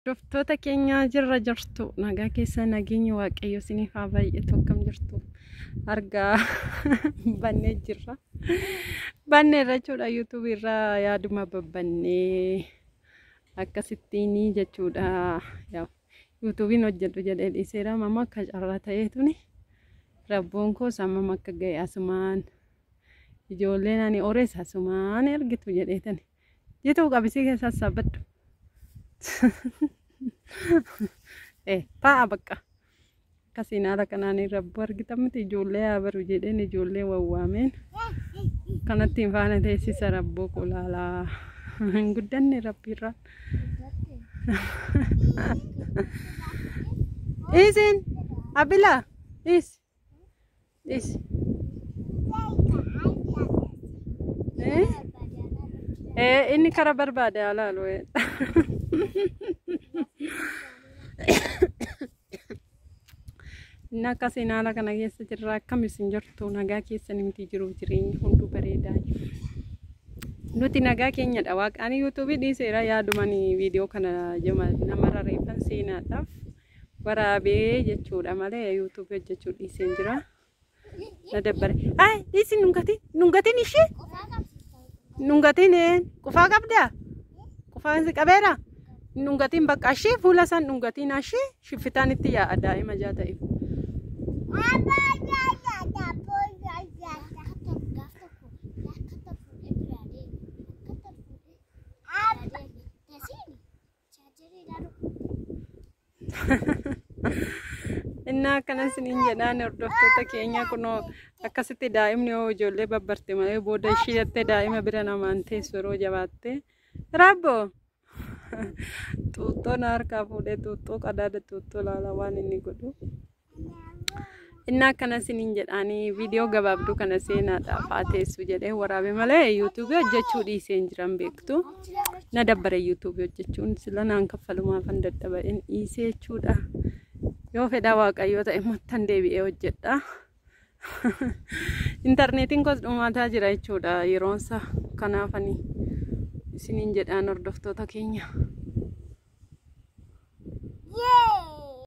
Hordoftoota keenya jirra jirtu nagaa keessa nageenyi waaqayyo isiniif haa baay'atu akkam jirtu argaa bannee jirra. Bannee irra jechuudha YouTube irraa yaaduma babbannee akkasittiin jechuudha. YouTubein hojjedhu jedhee dhiiseera mama akka carraa ta'eetuni rabboon koo samma akka ga'e asumaan ijoolleen ani orees asumaan ergitu jedheetani jituu qabisii keessaa sabbaddu. Paa bakka kasinaala kanaan rabbo argitamti ijoollee abaru jedheen ijoollee wawwaameen kanatti hin faana teessisa rabboo kulaalaa hin guddanne rabbiirraa. Isin abila is inni kara barbaade alaalu Naka sinala kana keessa jirra akkam isin jirtu nagaa keessa nimti jiru jireenyi hundu bareedaa nuti nagaa keenyadha waaqaan YouTube dhiiseera yaadumani video kana namarra reeffan seenaadhaaf waraabee jechuudha malee YouTube hojjechuu dhiiseen jira na dabbare dhiisin nungatiin ishee nungatiin qufaa qabdaa qufaan si qabeera nungatiin bakka ishee fuula san nungatiin ashee shiffitaan itti yaa'a daa'ima jaa ta'eef. Inna kana sinin jedhaan hordoftoota keenya kunoo akkasitti daa'imni yoo ijoollee babbarte malee booda isheetti daa'ima bira namaan teessu yeroo jabaatte rabbo xuuxxoon harkaa fuudhee xuuxxoo qadaada xuuxxoo laala waan inni godhu. Inna kana sinin jedhaanii video gabaabduu kana seenaadhaaf haa teessu jedhee waraabe malee YouTube hojjechuu dhiiseen jiran beektu na dabbare YouTube hojjechuun sila naan kaffalumaaf an dadhaba'een dhiisee jechuudha. Yoo fedha waaqayyoo ta'e mattan deebi'ee hojjedha. Internetiin kos dhumaataa jira jechuudha yeroonsa kanaafani isiniin jedhaan hordoftoota keenya.